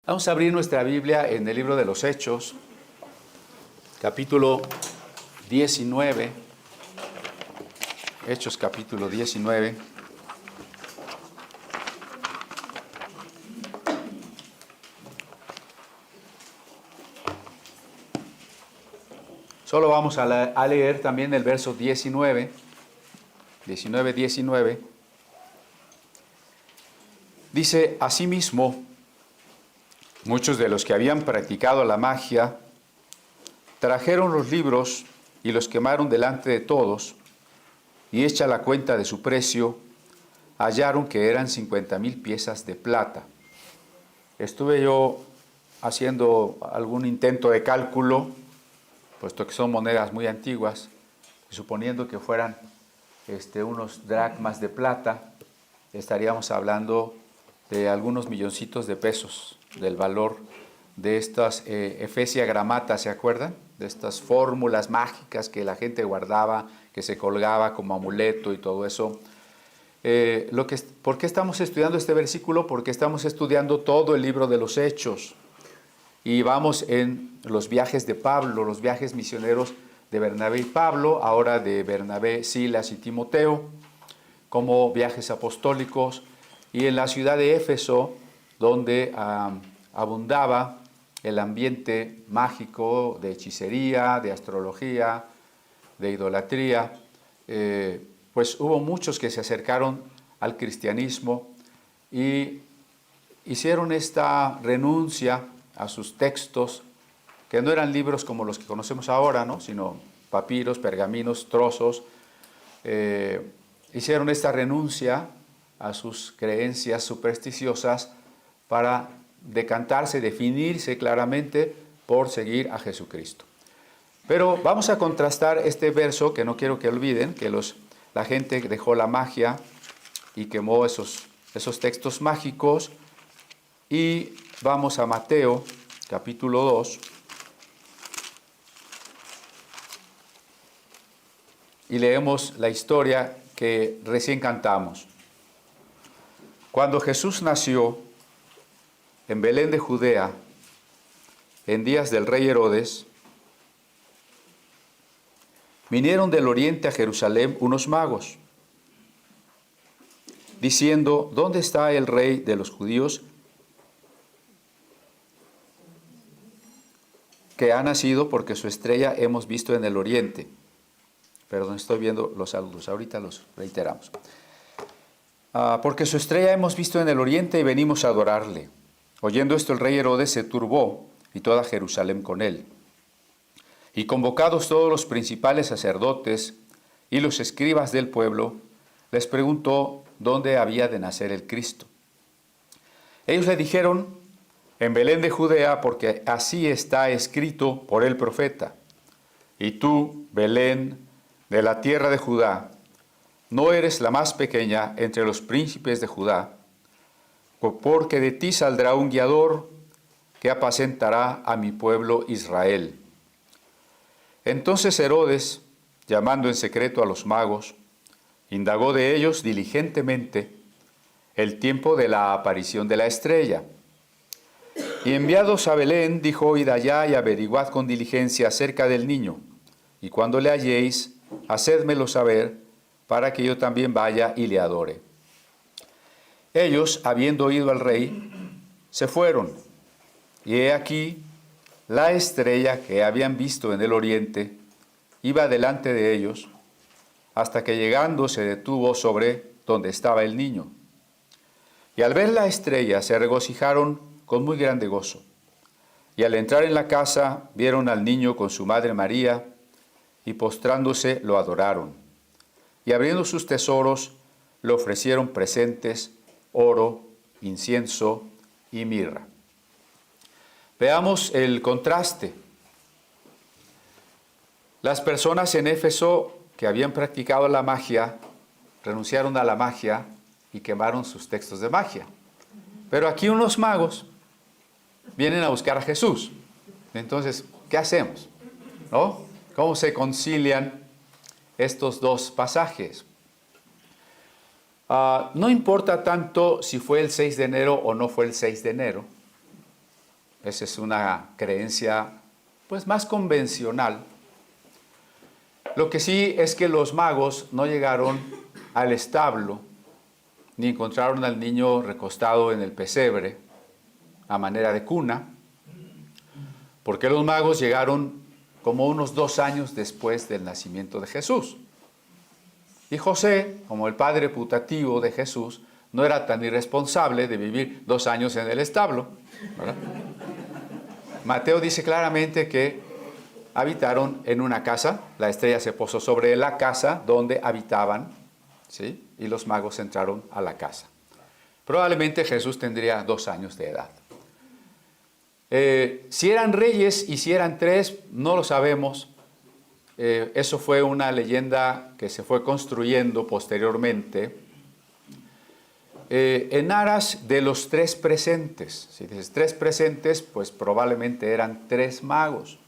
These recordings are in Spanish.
Vamos a abrir nuestra Biblia en el libro de los Hechos, capítulo 19. Hechos capítulo 19. Solo vamos a leer también el verso 19. 19. Dice: asimismo, muchos de los que habían practicado la magia trajeron los libros y los quemaron delante de todos, y hecha la cuenta de su precio, hallaron que eran 50,000 piezas de plata. Estuve yo haciendo algún intento de cálculo, puesto que son monedas muy antiguas, suponiendo que fueran unos dracmas de plata, estaríamos hablando de algunos milloncitos de pesos del valor de estas Efesia Gramata, ¿se acuerdan? De estas fórmulas mágicas que la gente guardaba, que se colgaba como amuleto y todo eso. ¿Por qué estamos estudiando este versículo? Porque estamos estudiando todo el libro de los Hechos y vamos en los viajes de Pablo, los viajes misioneros de Bernabé y Pablo, ahora de Bernabé, Silas y Timoteo, como viajes apostólicos, y en la ciudad de Éfeso, donde abundaba el ambiente mágico de hechicería, de astrología, de idolatría, pues hubo muchos que se acercaron al cristianismo y hicieron esta renuncia a sus textos, que no eran libros como los que conocemos ahora, ¿no? Sino papiros, pergaminos, trozos. Hicieron esta renuncia a sus creencias supersticiosas para decantarse, definirse claramente por seguir a Jesucristo. Pero vamos a contrastar este verso, que no quiero que olviden, que la gente dejó la magia y quemó esos textos mágicos, y vamos a Mateo, capítulo 2, y leemos la historia que recién cantamos. Cuando Jesús nació en Belén de Judea, en días del rey Herodes, vinieron del oriente a Jerusalén unos magos, diciendo: ¿dónde está el rey de los judíos que ha nacido? Porque su estrella hemos visto en el oriente. Perdón, estoy viendo los saludos, ahorita los reiteramos. Porque su estrella hemos visto en el oriente y venimos a adorarle. Oyendo esto, el rey Herodes se turbó, y toda Jerusalén con él. Y convocados todos los principales sacerdotes y los escribas del pueblo, les preguntó dónde había de nacer el Cristo. Ellos le dijeron: en Belén de Judea, porque así está escrito por el profeta: y tú, Belén, de la tierra de Judá, no eres la más pequeña entre los príncipes de Judá, porque de ti saldrá un guiador que apacentará a mi pueblo Israel. Entonces Herodes, llamando en secreto a los magos, indagó de ellos diligentemente el tiempo de la aparición de la estrella. Y enviados a Belén, dijo: id allá y averiguad con diligencia acerca del niño, y cuando le halléis, hacédmelo saber, para que yo también vaya y le adore. Ellos, habiendo oído al rey, se fueron, y he aquí, la estrella que habían visto en el oriente iba delante de ellos, hasta que llegando se detuvo sobre donde estaba el niño. Y al ver la estrella se regocijaron con muy grande gozo. Y al entrar en la casa vieron al niño con su madre María, y postrándose lo adoraron. Y abriendo sus tesoros le ofrecieron presentes, oro, incienso y mirra. Veamos el contraste. Las personas en Éfeso que habían practicado la magia renunciaron a la magia y quemaron sus textos de magia. Pero aquí unos magos vienen a buscar a Jesús. Entonces, ¿qué hacemos? ¿No? ¿Cómo se concilian estos dos pasajes? No importa tanto si fue el 6 de enero o no fue el 6 de enero, esa es una creencia pues más convencional. Lo que sí es que los magos no llegaron al establo, ni encontraron al niño recostado en el pesebre, a manera de cuna, porque los magos llegaron como unos 2 años después del nacimiento de Jesús. Y José, como el padre putativo de Jesús, no era tan irresponsable de vivir 2 años en el establo, ¿verdad? Mateo dice claramente que habitaron en una casa, la estrella se posó sobre la casa donde habitaban, ¿sí? Y los magos entraron a la casa. Probablemente Jesús tendría 2 años de edad. Si eran reyes y si eran 3, no lo sabemos. Eso fue una leyenda que se fue construyendo posteriormente en aras de los 3 presentes. Si dices 3 presentes, pues probablemente eran 3 magos.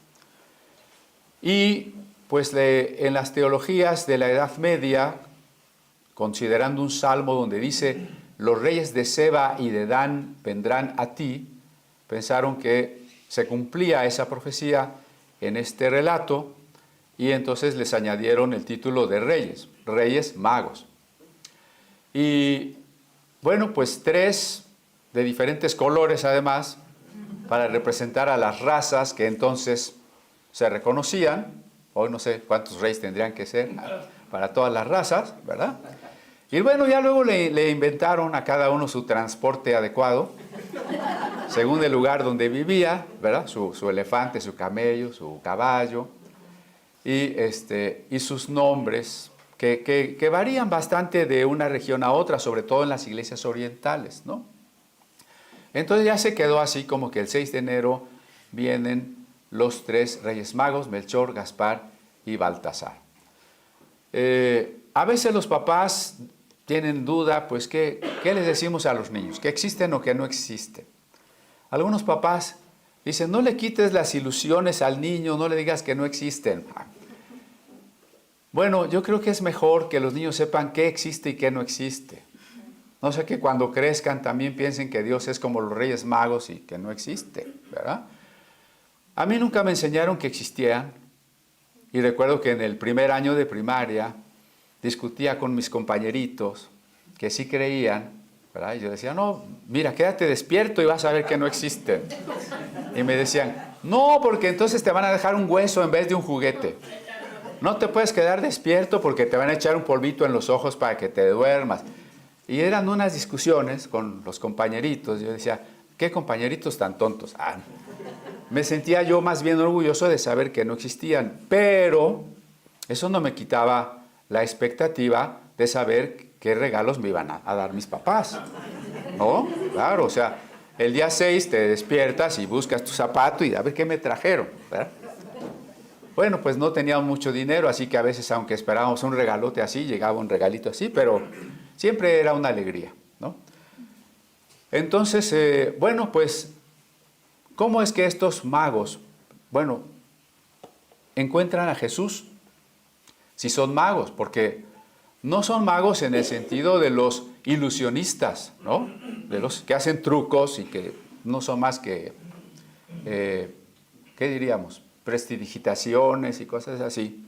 Y pues en las teologías de la Edad Media, considerando un salmo donde dice, los reyes de Seba y de Dan vendrán a ti, pensaron que se cumplía esa profecía en este relato y entonces les añadieron el título de reyes magos. Y bueno, pues 3 de diferentes colores además, para representar a las razas que entonces se reconocían. Hoy no sé cuántos reyes tendrían que ser para todas las razas, ¿verdad? Y bueno, ya luego le inventaron a cada uno su transporte adecuado, según el lugar donde vivía, ¿verdad? Su elefante, su camello, su caballo, y sus nombres, que varían bastante de una región a otra, sobre todo en las iglesias orientales, ¿no? Entonces ya se quedó así como que el 6 de enero vienen los 3 reyes magos, Melchor, Gaspar y Baltasar. A veces los papás tienen duda, pues, ¿qué les decimos a los niños? ¿Que existen o que no existen? Algunos papás dicen, no le quites las ilusiones al niño, no le digas que no existen. Bueno, yo creo que es mejor que los niños sepan qué existe y qué no existe. No sé, que cuando crezcan también piensen que Dios es como los reyes magos y que no existe, ¿verdad? A mí nunca me enseñaron que existían, y recuerdo que en el primer año de primaria discutía con mis compañeritos que sí creían, ¿verdad? Y yo decía, no, mira, quédate despierto y vas a ver que no existen. Y me decían, no, porque entonces te van a dejar un hueso en vez de un juguete. No te puedes quedar despierto porque te van a echar un polvito en los ojos para que te duermas. Y eran unas discusiones con los compañeritos. Yo decía, ¿qué compañeritos tan tontos? Me sentía yo más bien orgulloso de saber que no existían, pero eso no me quitaba la expectativa de saber qué regalos me iban a dar mis papás, ¿no? Claro, o sea, el día 6 te despiertas y buscas tu zapato y a ver qué me trajeron, ¿verdad? Bueno, pues no teníamos mucho dinero, así que a veces, aunque esperábamos un regalote así, llegaba un regalito así, pero siempre era una alegría, ¿no? Entonces, bueno, pues, ¿cómo es que estos magos, bueno, encuentran a Jesús? Si son magos, porque no son magos en el sentido de los ilusionistas, ¿no? De los que hacen trucos y que no son más que, ¿qué diríamos? Prestidigitaciones y cosas así.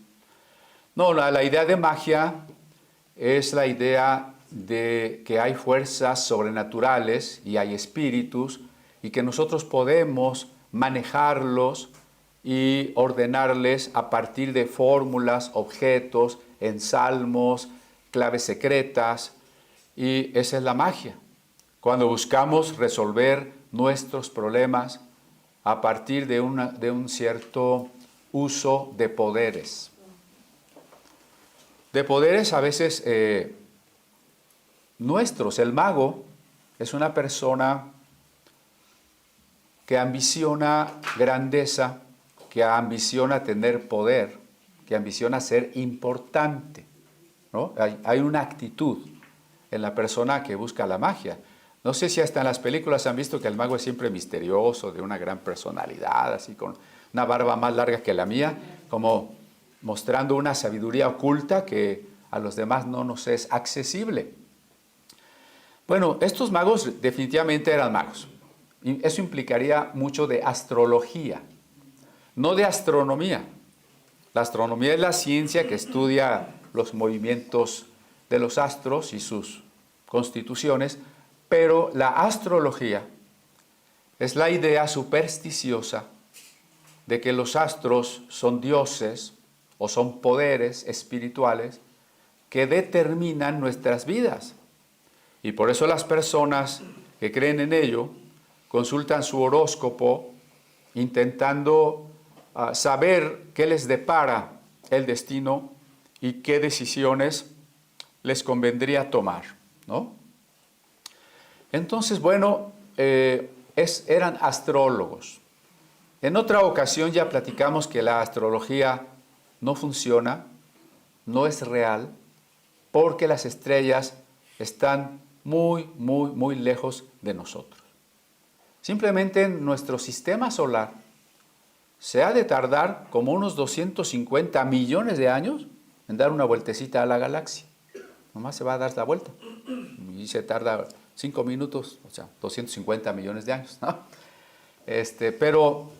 No, la idea de magia es la idea de que hay fuerzas sobrenaturales y hay espíritus y que nosotros podemos manejarlos y ordenarles a partir de fórmulas, objetos, en salmos, claves secretas, y esa es la magia. Cuando buscamos resolver nuestros problemas a partir de un cierto uso de poderes. De poderes a veces nuestros. El mago es una persona que ambiciona grandeza, que ambiciona tener poder, que ambiciona ser importante, ¿no? Hay una actitud en la persona que busca la magia. No sé si hasta en las películas han visto que el mago es siempre misterioso, de una gran personalidad, así con una barba más larga que la mía, como mostrando una sabiduría oculta que a los demás no nos es accesible. Bueno, estos magos definitivamente eran magos. eso implicaría mucho de astrología, no de astronomía. La astronomía es la ciencia que estudia los movimientos de los astros y sus constituciones, pero la astrología es la idea supersticiosa de que los astros son dioses o son poderes espirituales que determinan nuestras vidas. Y por eso las personas que creen en ello consultan su horóscopo intentando saber qué les depara el destino y qué decisiones les convendría tomar, ¿no? Entonces, bueno, eran astrólogos. En otra ocasión ya platicamos que la astrología no funciona, no es real, porque las estrellas están muy, muy, muy lejos de nosotros. Simplemente en nuestro sistema solar se ha de tardar como unos 250 millones de años en dar una vueltecita a la galaxia. Nomás se va a dar la vuelta y se tarda 5 minutos, o sea, 250 millones de años, ¿no? Pero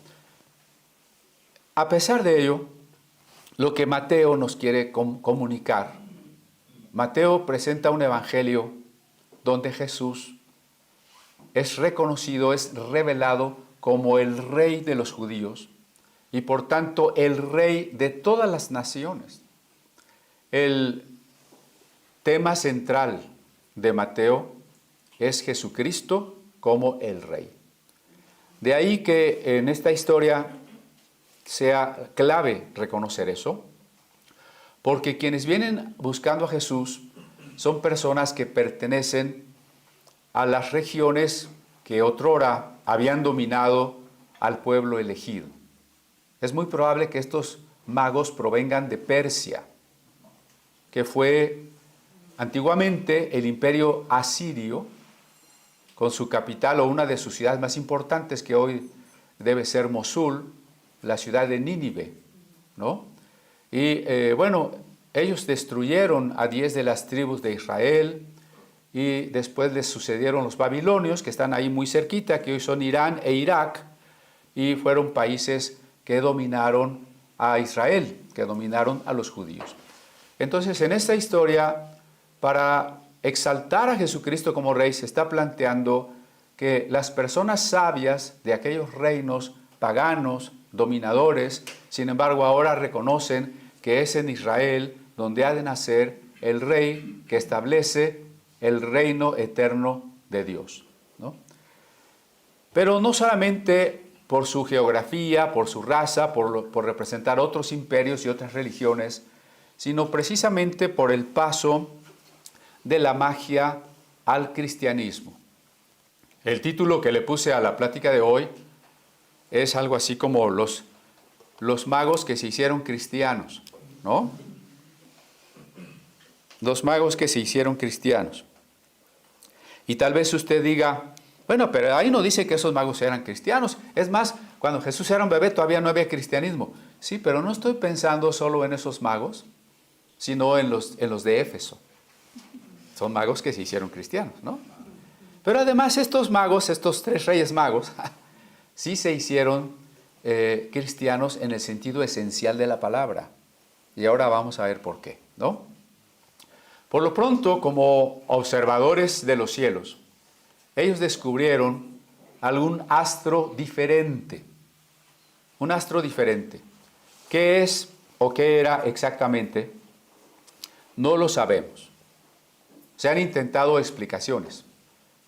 a pesar de ello, lo que Mateo nos quiere comunicar, Mateo presenta un evangelio donde Jesús es reconocido, es revelado como el rey de los judíos y por tanto el rey de todas las naciones. El tema central de Mateo es Jesucristo como el rey. De ahí que en esta historia sea clave reconocer eso, porque quienes vienen buscando a Jesús son personas que pertenecen a las regiones que otrora habían dominado al pueblo elegido. Es muy probable que estos magos provengan de Persia, que fue antiguamente el imperio asirio, con su capital o una de sus ciudades más importantes, que hoy debe ser Mosul, la ciudad de Nínive, ¿no? Y bueno, ellos destruyeron a 10 de las tribus de Israel y después les sucedieron los babilonios, que están ahí muy cerquita, que hoy son Irán e Irak, y fueron países que dominaron a Israel, que dominaron a los judíos. Entonces, en esta historia, para exaltar a Jesucristo como rey, se está planteando que las personas sabias de aquellos reinos paganos, dominadores, sin embargo, ahora reconocen que es en Israel donde ha de nacer el rey que establece el reino eterno de Dios, ¿no? Pero no solamente por su geografía, por su raza, por representar otros imperios y otras religiones, sino precisamente por el paso de la magia al cristianismo. El título que le puse a la plática de hoy es algo así como los magos que se hicieron cristianos, ¿no? Los magos que se hicieron cristianos. Y tal vez usted diga, bueno, pero ahí no dice que esos magos eran cristianos. Es más, cuando Jesús era un bebé todavía no había cristianismo. Sí, pero no estoy pensando solo en esos magos, sino en los de Éfeso. Son magos que se hicieron cristianos, ¿no? Pero además estos magos, estos 3 reyes magos, sí se hicieron cristianos en el sentido esencial de la palabra. Y ahora vamos a ver por qué, ¿no? Por lo pronto, como observadores de los cielos, ellos descubrieron algún astro diferente. Un astro diferente. ¿Qué es o qué era exactamente? No lo sabemos. Se han intentado explicaciones.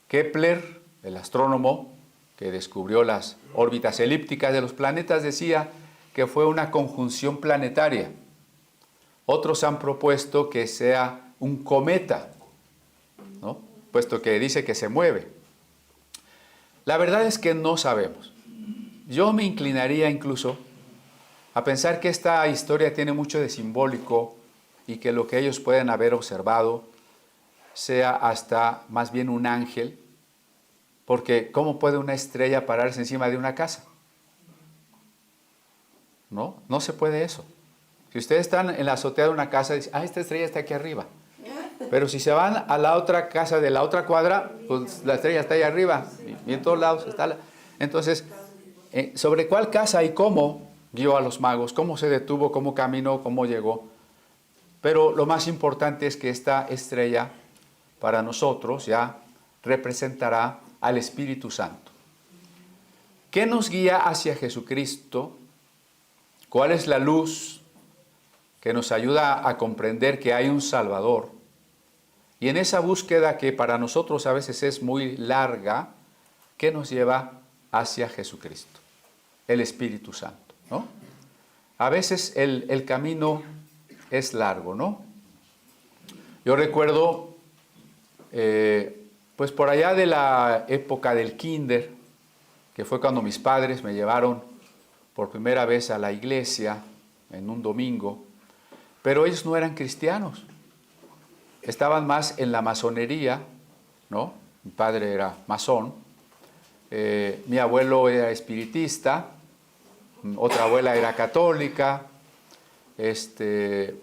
Kepler, el astrónomo que descubrió las órbitas elípticas de los planetas, decía que fue una conjunción planetaria. Otros han propuesto que sea un cometa, ¿no? Puesto que dice que se mueve. La verdad es que no sabemos. Yo me inclinaría incluso a pensar que esta historia tiene mucho de simbólico y que lo que ellos pueden haber observado sea hasta más bien un ángel, porque ¿cómo puede una estrella pararse encima de una casa? No se puede eso. Si ustedes están en la azotea de una casa, dicen, esta estrella está aquí arriba. Pero si se van a la otra casa de la otra cuadra, pues la estrella está ahí arriba y en todos lados está la... Entonces, ¿sobre cuál casa y cómo guió a los magos? ¿Cómo se detuvo? ¿Cómo caminó? ¿Cómo llegó? Pero lo más importante es que esta estrella para nosotros ya representará al Espíritu Santo. ¿Qué nos guía hacia Jesucristo? ¿Cuál es la luz que nos ayuda a comprender que hay un Salvador? Y en esa búsqueda que para nosotros a veces es muy larga, ¿qué nos lleva hacia Jesucristo? El Espíritu Santo, ¿no? A veces el camino es largo, ¿no? Yo recuerdo, pues por allá de la época del kinder, que fue cuando mis padres me llevaron por primera vez a la iglesia en un domingo, pero ellos no eran cristianos, estaban más en la masonería, ¿no? Mi padre era masón, mi abuelo era espiritista, otra abuela era católica,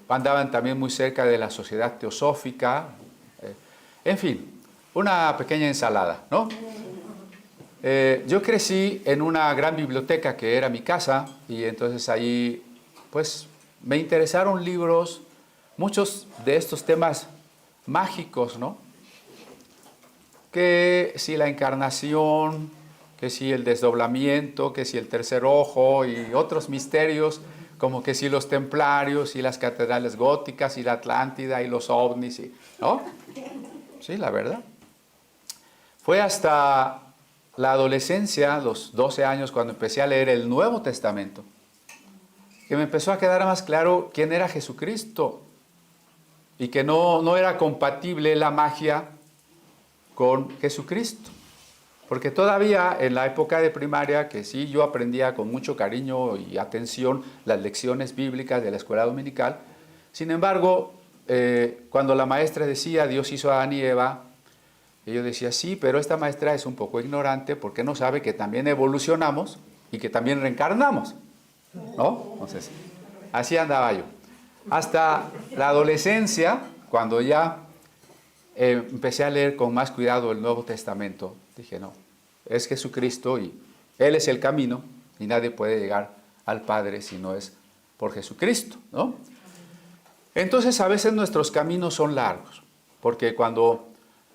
andaban también muy cerca de la sociedad teosófica, en fin, una pequeña ensalada, ¿no? Yo crecí en una gran biblioteca que era mi casa y entonces ahí pues me interesaron libros, muchos de estos temas mágicos, ¿no? Que si la encarnación, que si el desdoblamiento, que si el tercer ojo y otros misterios, como que si los templarios y las catedrales góticas y la Atlántida y los ovnis, ¿no? Sí, la verdad. Fue hasta la adolescencia, los 12 años, cuando empecé a leer el Nuevo Testamento, que me empezó a quedar más claro quién era Jesucristo y que no era compatible la magia con Jesucristo. Porque todavía en la época de primaria, que sí yo aprendía con mucho cariño y atención las lecciones bíblicas de la escuela dominical, sin embargo, cuando la maestra decía Dios hizo a Adán y Eva, y yo decía, sí, pero esta maestra es un poco ignorante porque no sabe que también evolucionamos y que también reencarnamos, ¿no? Entonces, así andaba yo. Hasta la adolescencia, cuando ya empecé a leer con más cuidado el Nuevo Testamento, dije, no, es Jesucristo y Él es el camino y nadie puede llegar al Padre si no es por Jesucristo, ¿no? Entonces, a veces nuestros caminos son largos, porque cuando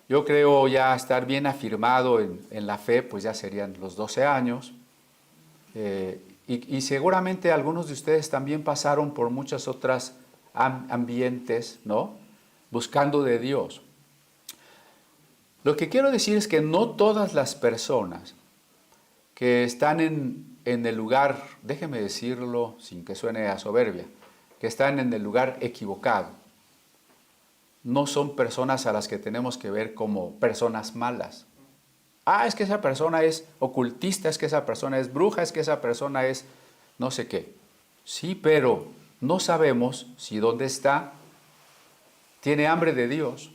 yo creo ya estar bien afirmado en la fe, pues ya serían los 12 años. Y seguramente algunos de ustedes también pasaron por muchas otras ambientes, ¿no? Buscando de Dios. Lo que quiero decir es que no todas las personas que están en el lugar, déjeme decirlo sin que suene a soberbia, que están en el lugar equivocado, no son personas a las que tenemos que ver como personas malas. Ah, es que esa persona es ocultista, es que esa persona es bruja, es que esa persona es no sé qué. Sí, pero no sabemos si donde está tiene hambre de Dios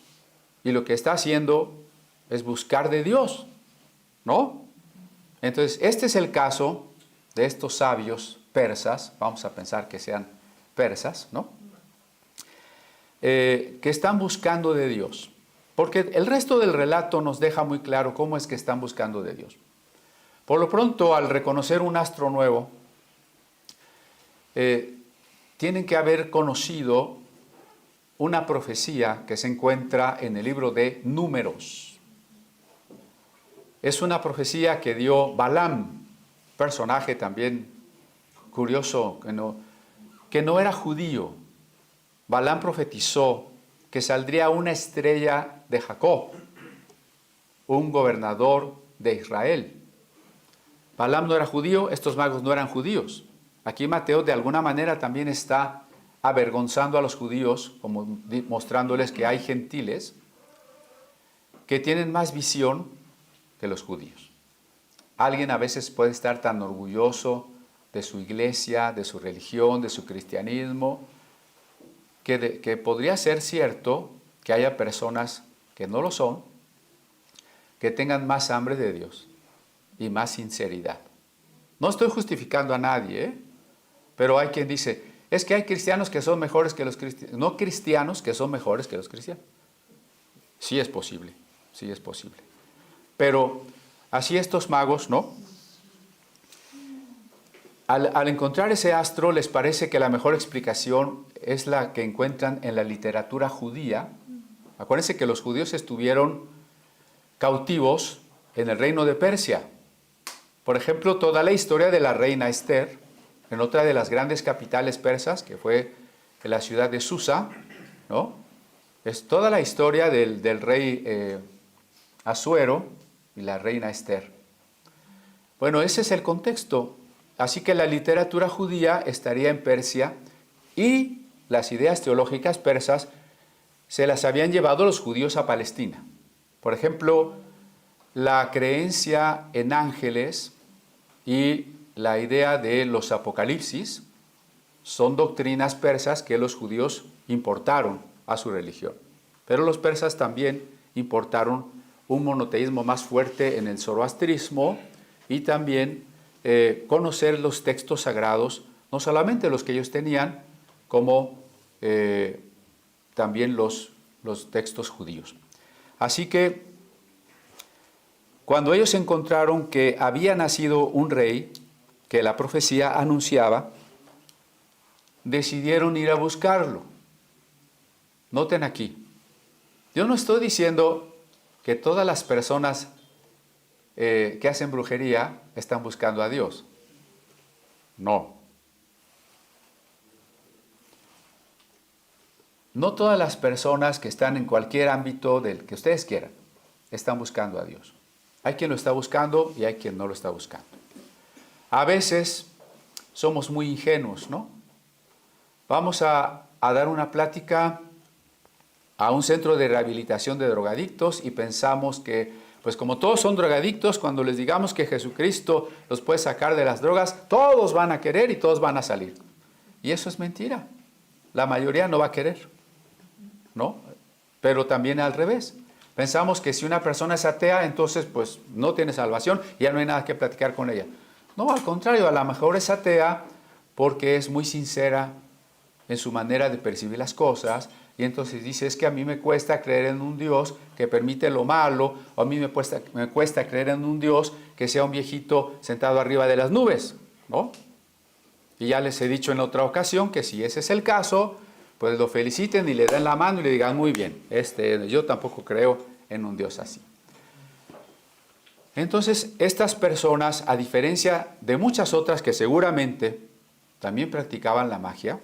y lo que está haciendo es buscar de Dios, ¿no? Entonces, este es el caso de estos sabios persas, vamos a pensar que sean persas, ¿no? Que están buscando de Dios. Porque el resto del relato nos deja muy claro cómo es que están buscando de Dios. Por lo pronto, al reconocer un astro nuevo, tienen que haber conocido una profecía que se encuentra en el libro de Números. Es una profecía que dio Balaam, personaje también curioso, que no era judío. Balaam profetizó que saldría una estrella de Jacob, un gobernador de Israel. Balaam no era judío, estos magos no eran judíos. Aquí Mateo de alguna manera también está avergonzando a los judíos, como mostrándoles que hay gentiles que tienen más visión que los judíos. Alguien a veces puede estar tan orgulloso de su iglesia, de su religión, de su cristianismo, que podría ser cierto que haya personas que no lo son, que tengan más hambre de Dios y más sinceridad. No estoy justificando a nadie, pero hay quien dice, es que hay cristianos que son mejores que los cristianos, no cristianos que son mejores que los cristianos. Sí es posible, sí es posible. Pero así estos magos, ¿no? Al encontrar ese astro les parece que la mejor explicación es la que encuentran en la literatura judía. Acuérdense que los judíos estuvieron cautivos en el reino de Persia. Por ejemplo, toda la historia de la reina Esther, en otra de las grandes capitales persas, que fue en la ciudad de Susa, ¿no? Es toda la historia del rey Asuero y la reina Esther. Bueno, ese es el contexto. Así que la literatura judía estaría en Persia y las ideas teológicas persas se las habían llevado los judíos a Palestina. Por ejemplo, la creencia en ángeles y la idea de los apocalipsis son doctrinas persas que los judíos importaron a su religión. Pero los persas también importaron un monoteísmo más fuerte en el zoroastrismo y también conocer los textos sagrados, no solamente los que ellos tenían, como también los textos judíos. Así que cuando ellos encontraron que había nacido un rey, que la profecía anunciaba, decidieron ir a buscarlo. Noten aquí, yo no estoy diciendo que todas las personas que hacen brujería están buscando a Dios. No. No todas las personas que están en cualquier ámbito del que ustedes quieran están buscando a Dios. Hay quien lo está buscando y hay quien no lo está buscando. A veces somos muy ingenuos, ¿no? Vamos a dar una plática a un centro de rehabilitación de drogadictos y pensamos que, pues como todos son drogadictos, cuando les digamos que Jesucristo los puede sacar de las drogas, todos van a querer y todos van a salir. Y eso es mentira. La mayoría no va a querer, ¿no? Pero también al revés. Pensamos que si una persona es atea, entonces pues no tiene salvación y ya no hay nada que platicar con ella. No, al contrario, a lo mejor es atea porque es muy sincera en su manera de percibir las cosas y entonces dice, es que a mí me cuesta creer en un Dios que permite lo malo, o a mí me cuesta creer en un Dios que sea un viejito sentado arriba de las nubes, ¿no? Y ya les he dicho en otra ocasión que si ese es el caso, pues lo feliciten y le den la mano y le digan, muy bien, yo tampoco creo en un Dios así. Entonces, estas personas, a diferencia de muchas otras que seguramente también practicaban la magia,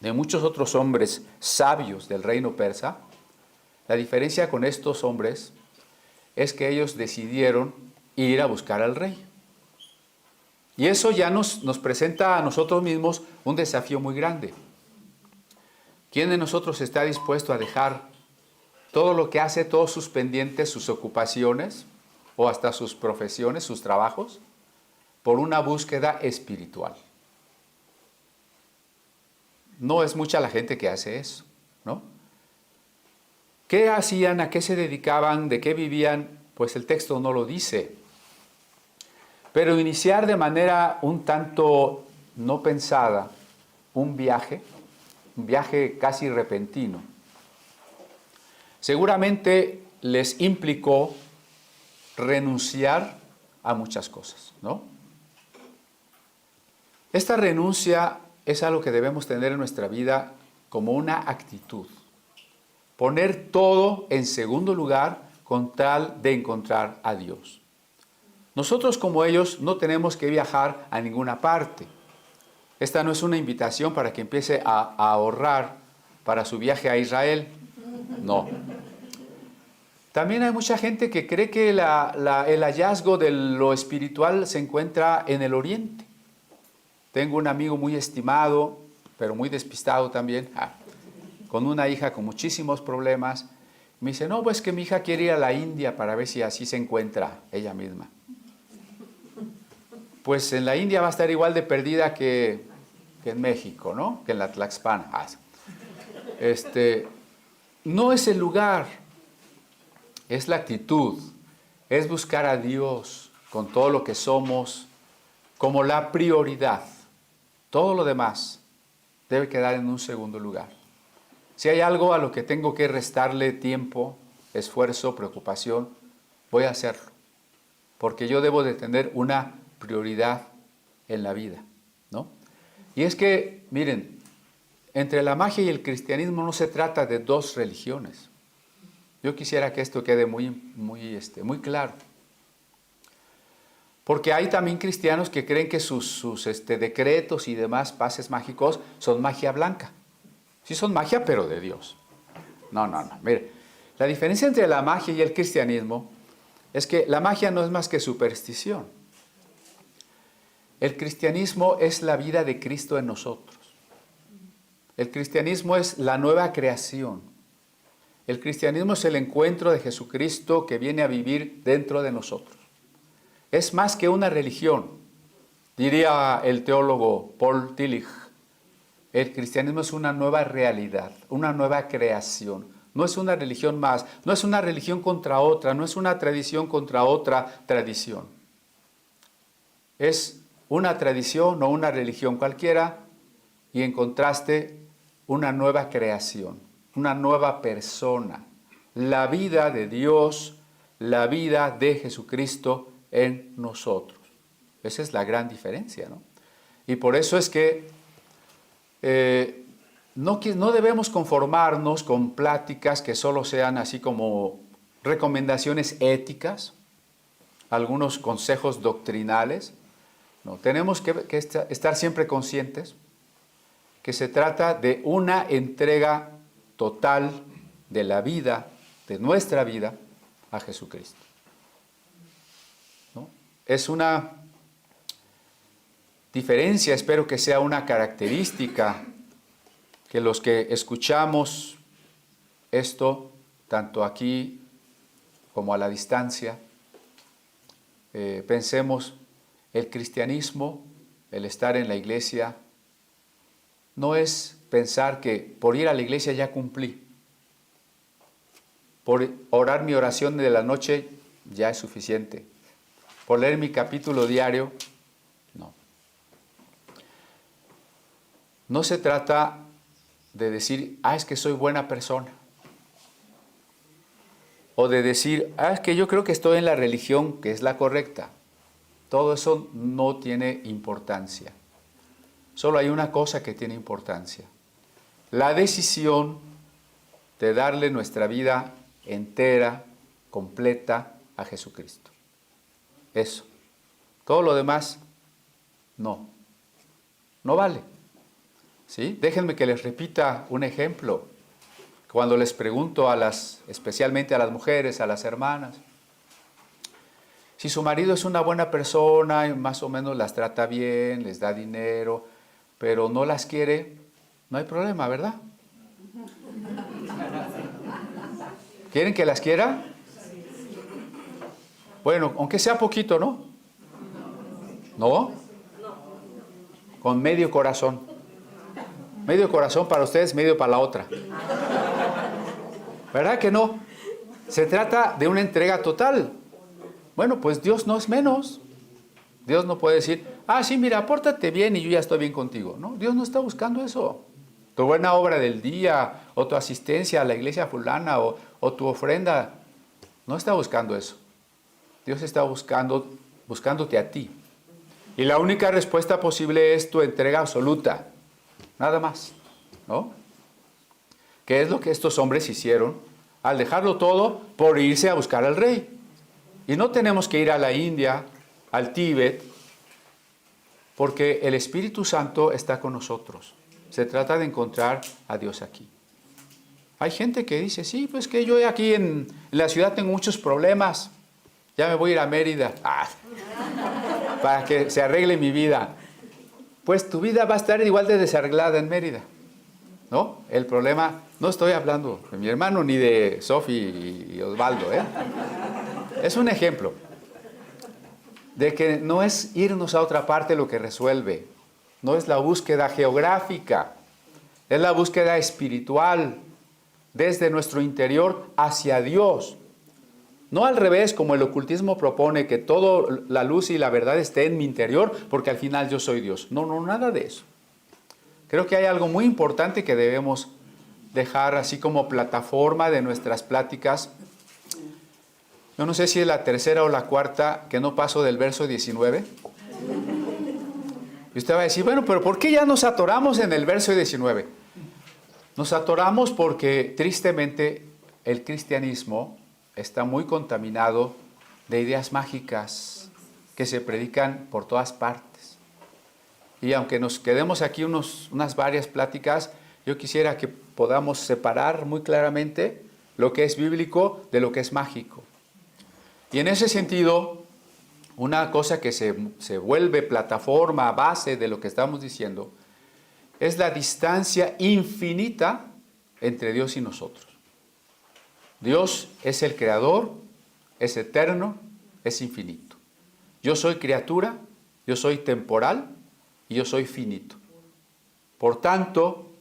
de muchos otros hombres sabios del reino persa, la diferencia con estos hombres es que ellos decidieron ir a buscar al rey. Y eso ya nos presenta a nosotros mismos un desafío muy grande. ¿Quién de nosotros está dispuesto a dejar todo lo que hace, todos sus pendientes, sus ocupaciones, o hasta sus profesiones, sus trabajos, por una búsqueda espiritual? No es mucha la gente que hace eso, ¿no? ¿Qué hacían? ¿A qué se dedicaban? ¿De qué vivían? Pues el texto no lo dice. Pero iniciar de manera un tanto no pensada un viaje casi repentino, seguramente les implicó renunciar a muchas cosas, ¿no? Esta renuncia es algo que debemos tener en nuestra vida como una actitud. Poner todo en segundo lugar con tal de encontrar a Dios. Nosotros como ellos no tenemos que viajar a ninguna parte. Esta no es una invitación para que empiece a ahorrar para su viaje a Israel. No. También hay mucha gente que cree que el hallazgo de lo espiritual se encuentra en el oriente. Tengo un amigo muy estimado, pero muy despistado también, con una hija con muchísimos problemas. Me dice, no, pues que mi hija quiere ir a la India para ver si así se encuentra ella misma. Pues en la India va a estar igual de perdida que en México, ¿no? Que en la Tlaxpana. No es el lugar, es la actitud, es buscar a Dios con todo lo que somos como la prioridad. Todo lo demás debe quedar en un segundo lugar. Si hay algo a lo que tengo que restarle tiempo esfuerzo, preocupación, voy a hacerlo. Porque yo debo de tener una prioridad en la vida, ¿no? Y es que, miren, entre la magia y el cristianismo no se trata de dos religiones. Yo quisiera que esto quede muy claro. Porque hay también cristianos que creen que sus decretos y demás pases mágicos son magia blanca. Sí son magia, pero de Dios. No. Mire, la diferencia entre la magia y el cristianismo es que la magia no es más que superstición. El cristianismo es la vida de Cristo en nosotros. El cristianismo es la nueva creación. El cristianismo es el encuentro de Jesucristo que viene a vivir dentro de nosotros. Es más que una religión, diría el teólogo Paul Tillich. El cristianismo es una nueva realidad, una nueva creación. No es una religión más, no es una religión contra otra, no es una tradición contra otra tradición. Es una tradición o una religión cualquiera y en contraste una nueva creación, una nueva persona, la vida de Dios, la vida de Jesucristo en nosotros. Esa es la gran diferencia, ¿no? Y por eso es que no debemos conformarnos con pláticas que solo sean así como recomendaciones éticas, algunos consejos doctrinales. No, tenemos que estar siempre conscientes que se trata de una entrega total de la vida, de nuestra vida, a Jesucristo. ¿No? Es una diferencia, espero que sea una característica, que los que escuchamos esto, tanto aquí como a la distancia, pensemos, el cristianismo, el estar en la iglesia, no es pensar que por ir a la iglesia ya cumplí, por orar mi oración de la noche ya es suficiente, por leer mi capítulo diario, no. No se trata de decir, es que soy buena persona, o de decir, es que yo creo que estoy en la religión que es la correcta. Todo eso no tiene importancia. Solo hay una cosa que tiene importancia: la decisión de darle nuestra vida entera, completa a Jesucristo. Eso. Todo lo demás, no vale. ¿Sí? Déjenme que les repita un ejemplo. Cuando les pregunto especialmente a las mujeres, a las hermanas, si su marido es una buena persona y más o menos las trata bien, les da dinero, pero no las quiere, no hay problema, ¿verdad? ¿Quieren que las quiera? Bueno, aunque sea poquito, ¿no? ¿No? Con medio corazón. Medio corazón para ustedes, medio para la otra. ¿Verdad que no? Se trata de una entrega total. Bueno, pues Dios no es menos. Dios no puede decir, sí, mira, pórtate bien y yo ya estoy bien contigo. No, Dios no está buscando eso. Tu buena obra del día, o tu asistencia a la iglesia fulana, o tu ofrenda, no está buscando eso. Dios está buscándote a ti. Y la única respuesta posible es tu entrega absoluta. Nada más, ¿no? ¿Qué es lo que estos hombres hicieron al dejarlo todo por irse a buscar al rey? Y no tenemos que ir a la India, al Tíbet, porque el Espíritu Santo está con nosotros. Se trata de encontrar a Dios aquí. Hay gente que dice, sí, pues que yo aquí en la ciudad tengo muchos problemas, ya me voy a ir a Mérida, para que se arregle mi vida. Pues tu vida va a estar igual de desarreglada en Mérida, ¿no? El problema, no estoy hablando de mi hermano ni de Sofi y Osvaldo, Es un ejemplo de que no es irnos a otra parte lo que resuelve, no es la búsqueda geográfica, es la búsqueda espiritual, desde nuestro interior hacia Dios. No al revés, como el ocultismo propone, que toda la luz y la verdad esté en mi interior, porque al final yo soy Dios. No, nada de eso. Creo que hay algo muy importante que debemos dejar así como plataforma de nuestras pláticas Yo no sé si es la tercera o la cuarta que no paso del verso 19. Y usted va a decir, bueno, pero ¿por qué ya nos atoramos en el verso 19? Nos atoramos porque tristemente el cristianismo está muy contaminado de ideas mágicas que se predican por todas partes. Y aunque nos quedemos aquí unas varias pláticas, yo quisiera que podamos separar muy claramente lo que es bíblico de lo que es mágico. Y en ese sentido, una cosa que se vuelve plataforma, base de lo que estamos diciendo, es la distancia infinita entre Dios y nosotros. Dios es el creador, es eterno, es infinito. Yo soy criatura, yo soy temporal y yo soy finito. Por tanto,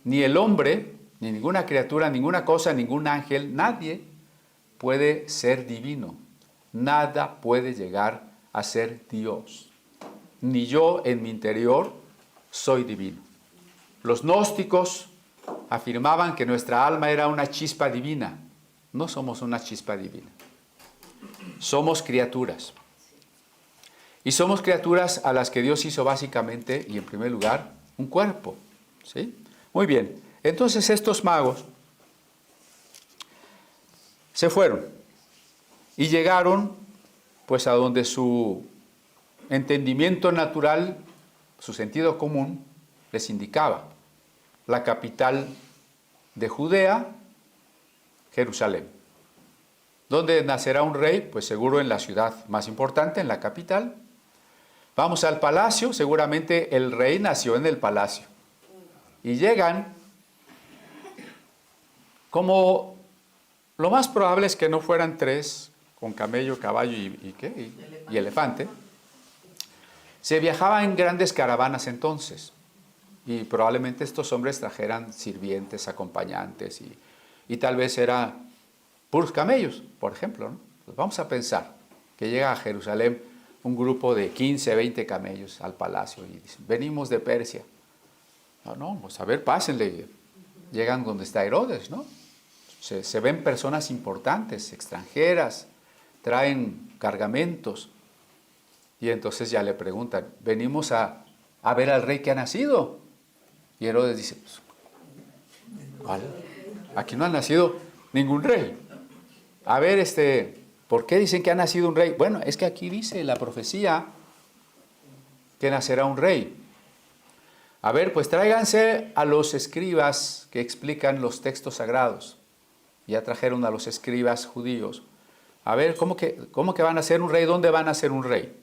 ni el hombre, ni ninguna criatura, ninguna cosa, ningún ángel, nadie puede ser divino. Nada puede llegar a ser Dios. Ni yo en mi interior soy divino. Los gnósticos afirmaban que nuestra alma era una chispa divina. No somos una chispa divina. Somos criaturas. Y somos criaturas a las que Dios hizo básicamente, y en primer lugar, un cuerpo. ¿Sí? Muy bien. Entonces estos magos se fueron y llegaron pues a donde su entendimiento natural, su sentido común, les indicaba. La capital de Judea, Jerusalén. ¿Dónde nacerá un rey? Pues seguro en la ciudad más importante, en la capital. Vamos al palacio, seguramente el rey nació en el palacio. Y llegan, como lo más probable es que no fueran tres, con camello, caballo y elefante. Se viajaba en grandes caravanas entonces. Y probablemente estos hombres trajeran sirvientes, acompañantes, y tal vez eran puros camellos, por ejemplo, ¿no? Pues vamos a pensar que llega a Jerusalén un grupo de 15, 20 camellos al palacio y dicen, venimos de Persia. No, pues a ver, pásenle. Llegan donde está Herodes, ¿no? Se ven personas importantes, extranjeras, traen cargamentos. Y entonces ya le preguntan, venimos a ver al rey que ha nacido. Y Herodes dice, pues, ¿cuál? Aquí no ha nacido ningún rey. A ver, ¿por qué dicen que ha nacido un rey? Bueno, es que aquí dice la profecía que nacerá un rey. A ver, pues tráiganse a los escribas que explican los textos sagrados. Ya trajeron a los escribas judíos. A ver, ¿cómo que van a ser un rey? ¿Dónde van a ser un rey?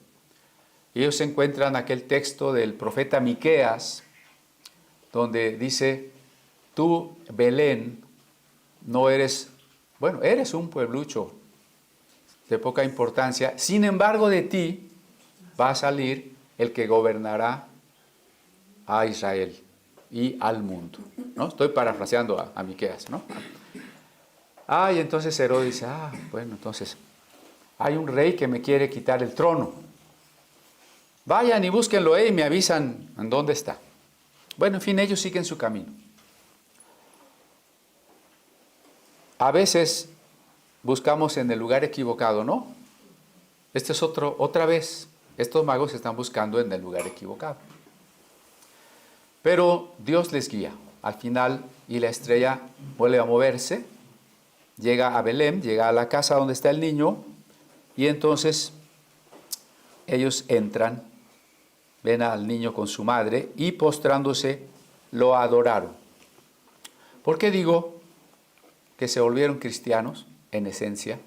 Y ellos encuentran aquel texto del profeta Miqueas, donde dice, tú, Belén, no eres, bueno, eres un pueblucho de poca importancia, sin embargo de ti va a salir el que gobernará a Israel y al mundo, ¿no? Estoy parafraseando a Miqueas, ¿no? Y entonces Herodes dice, bueno, entonces hay un rey que me quiere quitar el trono. Vayan y búsquenlo y me avisan en dónde está. Bueno, en fin, ellos siguen su camino. A veces buscamos en el lugar equivocado, ¿no? Este es otra vez, estos magos están buscando en el lugar equivocado. Pero Dios les guía al final y la estrella vuelve a moverse, llega a Belén, llega a la casa donde está el niño y entonces ellos entran, ven al niño con su madre y postrándose lo adoraron. ¿Por qué digo que se volvieron cristianos en esencia?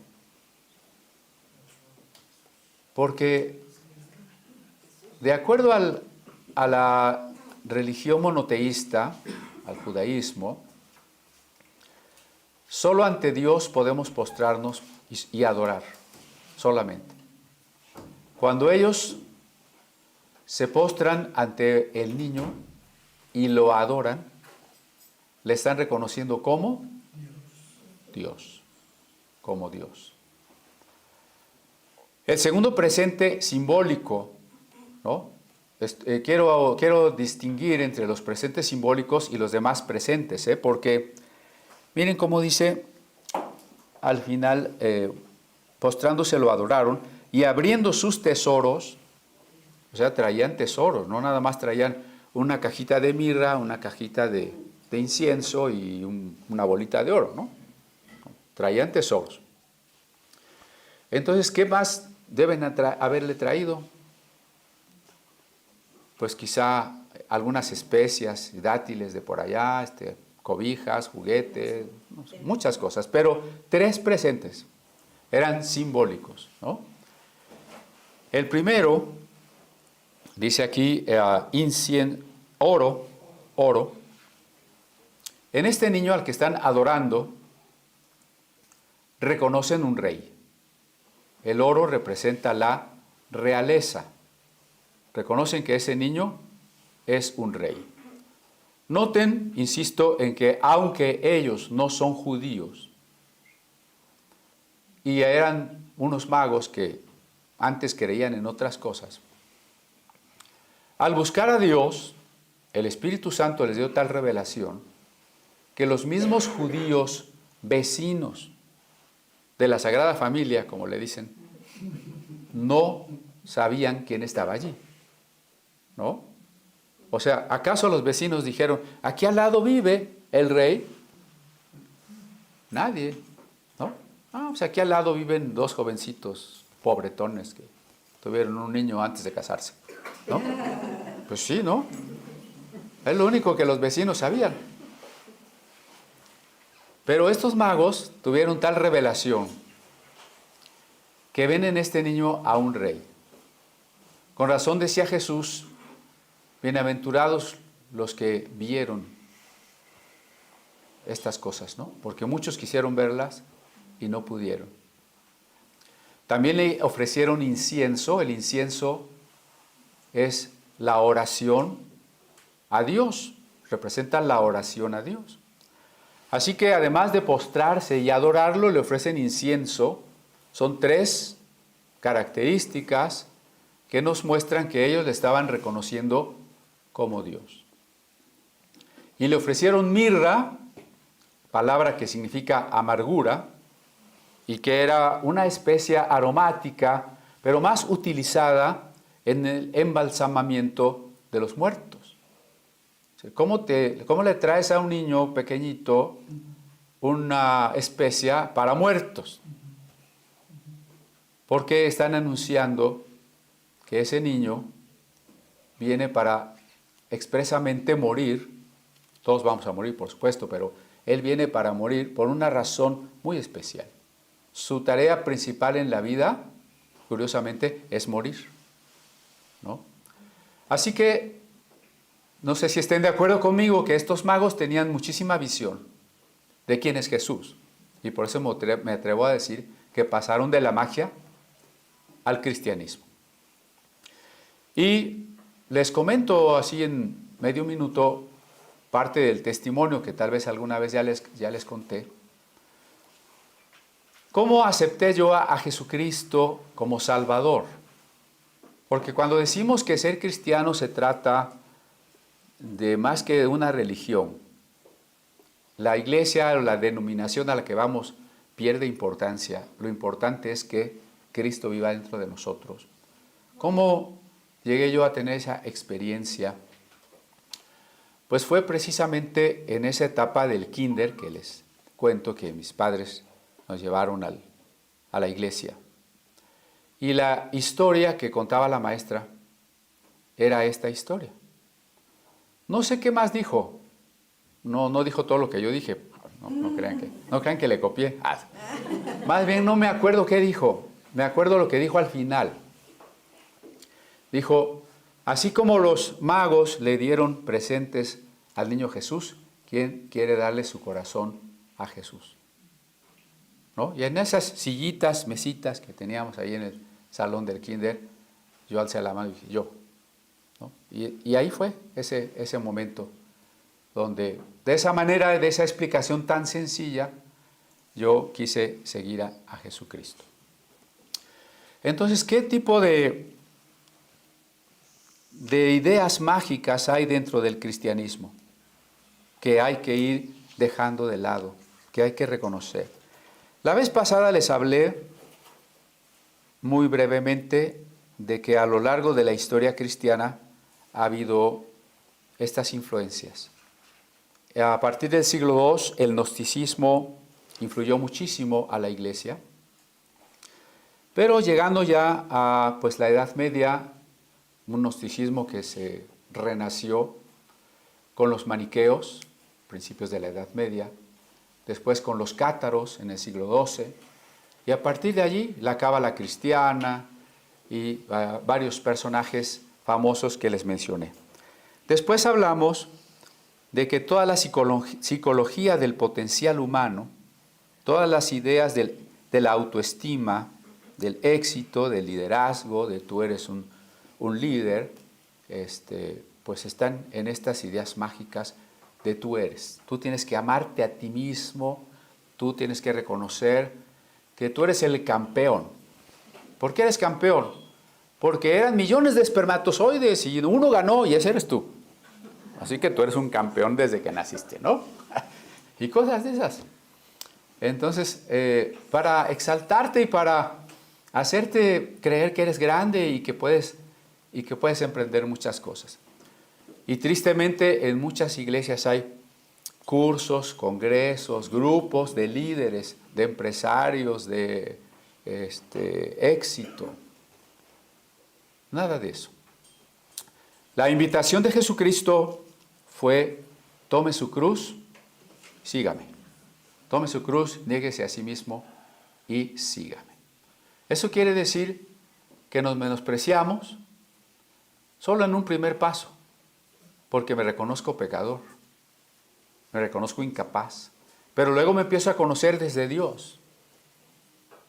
Porque de acuerdo a la religión monoteísta, al judaísmo, solo ante Dios podemos postrarnos y adorar, solamente. Cuando ellos se postran ante el niño y lo adoran, le están reconociendo como Dios, como Dios. El segundo presente simbólico, ¿no? Quiero distinguir entre los presentes simbólicos y los demás presentes, porque miren cómo dice al final postrándose lo adoraron y abriendo sus tesoros, o sea, traían tesoros, no nada más traían una cajita de mirra, una cajita de incienso y una bolita de oro, ¿no? Traían tesoros. Entonces, ¿qué más deben haberle traído? Pues quizá algunas especias, dátiles de por allá, cobijas, juguetes, no sé, muchas cosas, pero 3 presentes eran simbólicos, ¿no? El primero, dice aquí, oro. En este niño al que están adorando, reconocen un rey. El oro representa la realeza. Reconocen que ese niño es un rey. Noten, insisto, en que aunque ellos no son judíos y eran unos magos que antes creían en otras cosas, al buscar a Dios, el Espíritu Santo les dio tal revelación que los mismos judíos vecinos de la Sagrada Familia, como le dicen, no sabían quién estaba allí, ¿no? O sea, ¿acaso los vecinos dijeron, aquí al lado vive el rey? Nadie, ¿no? Pues aquí al lado viven 2 jovencitos pobretones que tuvieron un niño antes de casarse, ¿no? Pues sí, ¿no? Es lo único que los vecinos sabían. Pero estos magos tuvieron tal revelación que ven en este niño a un rey. Con razón decía Jesús, bienaventurados los que vieron estas cosas, ¿no? Porque muchos quisieron verlas y no pudieron. También le ofrecieron incienso. El incienso es la oración a Dios, representa la oración a Dios. Así que además de postrarse y adorarlo, le ofrecen incienso. Son 3 características que nos muestran que ellos le estaban reconociendo como Dios. Y le ofrecieron mirra, palabra que significa amargura, y que era una especia aromática, pero más utilizada en el embalsamamiento de los muertos. ¿Cómo le traes a un niño pequeñito una especia para muertos? Porque están anunciando que ese niño viene para expresamente morir. Todos vamos a morir, por supuesto, pero él viene para morir por una razón muy especial. Su tarea principal en la vida, curiosamente, es morir, ¿no? Así que, no sé si estén de acuerdo conmigo que estos magos tenían muchísima visión de quién es Jesús. Y por eso me atrevo a decir que pasaron de la magia al cristianismo. Y les comento así en medio minuto parte del testimonio que tal vez alguna vez ya les conté. ¿Cómo acepté yo a Jesucristo como Salvador? Porque cuando decimos que ser cristiano se trata de más que de una religión, la iglesia o la denominación a la que vamos pierde importancia. Lo importante es que Cristo viva dentro de nosotros. ¿Cómo llegué yo a tener esa experiencia? Pues fue precisamente en esa etapa del kinder que les cuento que mis padres nos llevaron a la iglesia. Y la historia que contaba la maestra era esta historia. No sé qué más dijo. No dijo todo lo que yo dije. No crean que le copié. Más bien no me acuerdo qué dijo. Me acuerdo lo que dijo al final. Dijo, así como los magos le dieron presentes al niño Jesús, ¿quién quiere darle su corazón a Jesús? ¿No? Y en esas sillitas, mesitas que teníamos ahí en el salón del kinder, yo alcé la mano y dije, yo. ¿No? Y ahí fue ese momento donde, de esa manera, de esa explicación tan sencilla, yo quise seguir a Jesucristo. Entonces, ¿qué tipo de ideas mágicas hay dentro del cristianismo que hay que ir dejando de lado, que hay que reconocer? La vez pasada les hablé muy brevemente de que a lo largo de la historia cristiana ha habido estas influencias. A partir del siglo II, el gnosticismo influyó muchísimo a la Iglesia, pero llegando ya a pues, la Edad Media, un gnosticismo que se renació con los maniqueos, principios de la Edad Media, después con los cátaros en el siglo XII, y a partir de allí la cábala cristiana y varios personajes famosos que les mencioné. Después hablamos de que toda la psicología del potencial humano, todas las ideas de la autoestima, del éxito, del liderazgo, de tú eres un líder, pues están en estas ideas mágicas de tú eres. Tú tienes que amarte a ti mismo, tú tienes que reconocer que tú eres el campeón. ¿Por qué eres campeón? Porque eran millones de espermatozoides y uno ganó y ese eres tú. Así que tú eres un campeón desde que naciste, ¿no? Y cosas de esas. Entonces, para exaltarte y para hacerte creer que eres grande y que puedes emprender muchas cosas. Y tristemente en muchas iglesias hay cursos, congresos, grupos de líderes, de empresarios, de éxito. Nada de eso. La invitación de Jesucristo fue: tome su cruz, sígame. Tome su cruz, niéguese a sí mismo y sígame. Eso quiere decir que nos menospreciamos solo en un primer paso, porque me reconozco pecador, me reconozco incapaz, pero luego me empiezo a conocer desde Dios.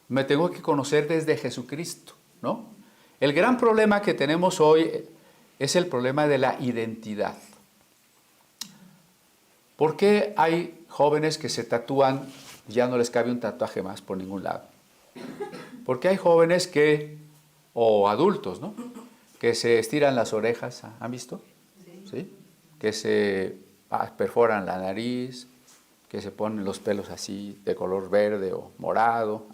Me tengo que conocer desde Jesucristo, ¿no? El gran problema que tenemos hoy es el problema de la identidad. ¿Por qué hay jóvenes que se tatúan y ya no les cabe un tatuaje más por ningún lado? Porque hay jóvenes o adultos, ¿no?, que se estiran las orejas, ¿han visto? ¿Sí? Que se perforan la nariz, que se ponen los pelos así de color verde o morado,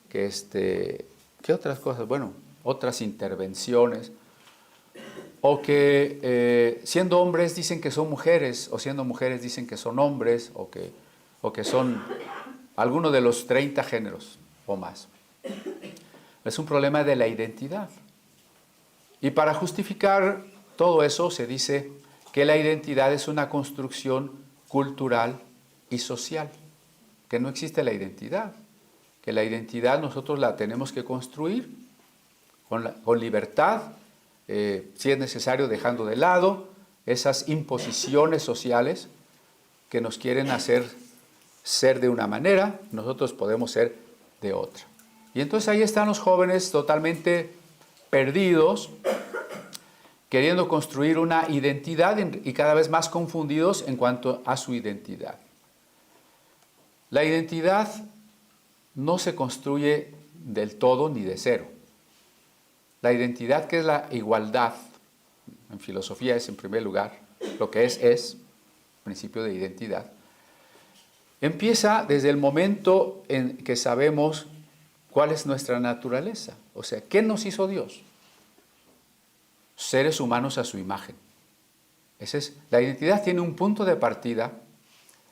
¿qué otras cosas? Bueno, otras intervenciones, o que siendo hombres dicen que son mujeres, o siendo mujeres dicen que son hombres, o que son alguno de los 30 géneros o más. Es un problema de la identidad. Y para justificar todo eso se dice que la identidad es una construcción cultural y social, que no existe la identidad, que la identidad nosotros la tenemos que construir con libertad, si es necesario dejando de lado esas imposiciones sociales que nos quieren hacer ser de una manera, nosotros podemos ser de otra. Y entonces ahí están los jóvenes totalmente perdidos, queriendo construir una identidad y cada vez más confundidos en cuanto a su identidad. La identidad no se construye del todo ni de cero. La identidad, que es la igualdad, en filosofía es en primer lugar, lo que es principio de identidad, empieza desde el momento en que sabemos cuál es nuestra naturaleza, o sea, ¿qué nos hizo Dios? Seres humanos a su imagen. La identidad tiene un punto de partida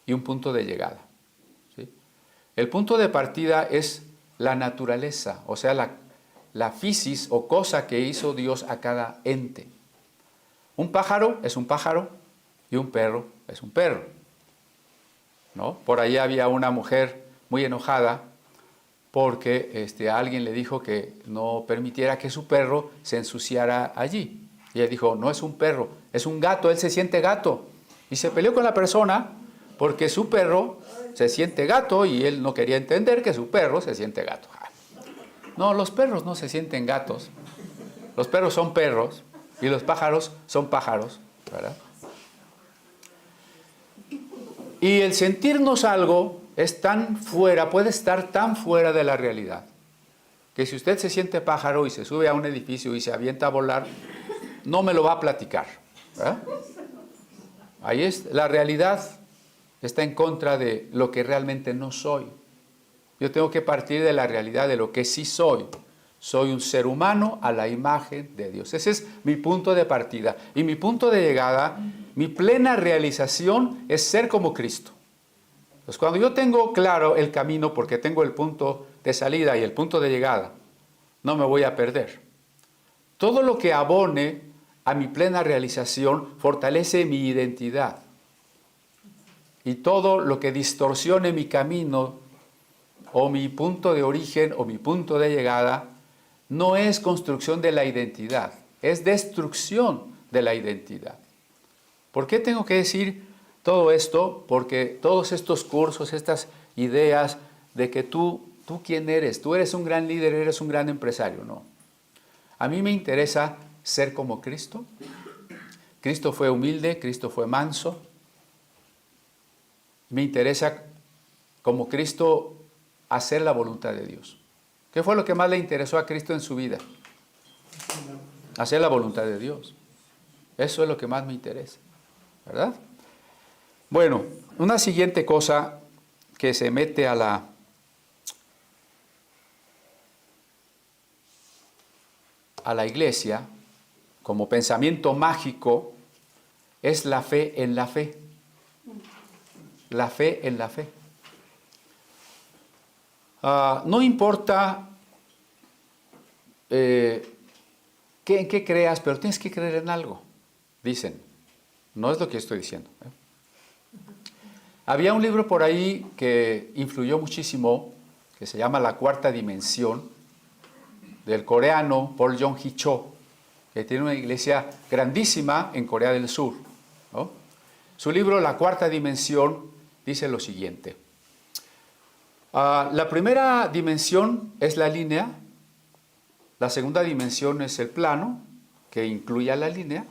y un punto de llegada, ¿sí? El punto de partida es la naturaleza, o sea, la fisis o cosa que hizo Dios a cada ente. Un pájaro es un pájaro y un perro es un perro, ¿no? Por ahí había una mujer muy enojada porque alguien le dijo que no permitiera que su perro se ensuciara allí. Y ella dijo: no es un perro, es un gato, él se siente gato. Y se peleó con la persona porque su perro se siente gato y él no quería entender que su perro se siente gato. No, los perros no se sienten gatos. Los perros son perros y los pájaros son pájaros, ¿verdad? Y el sentirnos algo es tan fuera, puede estar tan fuera de la realidad, que si usted se siente pájaro y se sube a un edificio y se avienta a volar, no me lo va a platicar, ¿verdad? Ahí es, la realidad está en contra de lo que realmente no soy. Yo tengo que partir de la realidad de lo que sí soy. Soy un ser humano a la imagen de Dios. Ese es mi punto de partida. Y mi punto de llegada, mi plena realización es ser como Cristo. Entonces, cuando yo tengo claro el camino, porque tengo el punto de salida y el punto de llegada, no me voy a perder. Todo lo que abone a mi plena realización fortalece mi identidad. Y todo lo que distorsione mi camino, o mi punto de origen, o mi punto de llegada, no es construcción de la identidad, es destrucción de la identidad. ¿Por qué tengo que decir todo esto? Porque todos estos cursos, estas ideas de que tú quién eres, tú eres un gran líder, eres un gran empresario, no. A mí me interesa ser como Cristo. Cristo fue humilde, Cristo fue manso. Me interesa como Cristo hacer la voluntad de Dios. ¿Qué fue lo que más le interesó a Cristo en su vida? Hacer la voluntad de Dios. Eso es lo que más me interesa, ¿verdad? Bueno, una siguiente cosa que se mete a la iglesia como pensamiento mágico es la fe en la fe. La fe en la fe. No importa en qué creas, pero tienes que creer en algo, dicen. No es lo que estoy diciendo. Había un libro por ahí que influyó muchísimo, que se llama La Cuarta Dimensión, del coreano Paul Yong-Hee Cho, que tiene una iglesia grandísima en Corea del Sur, ¿no? Su libro La Cuarta Dimensión dice lo siguiente. La primera dimensión es la línea, la segunda dimensión es el plano, que incluye a la línea,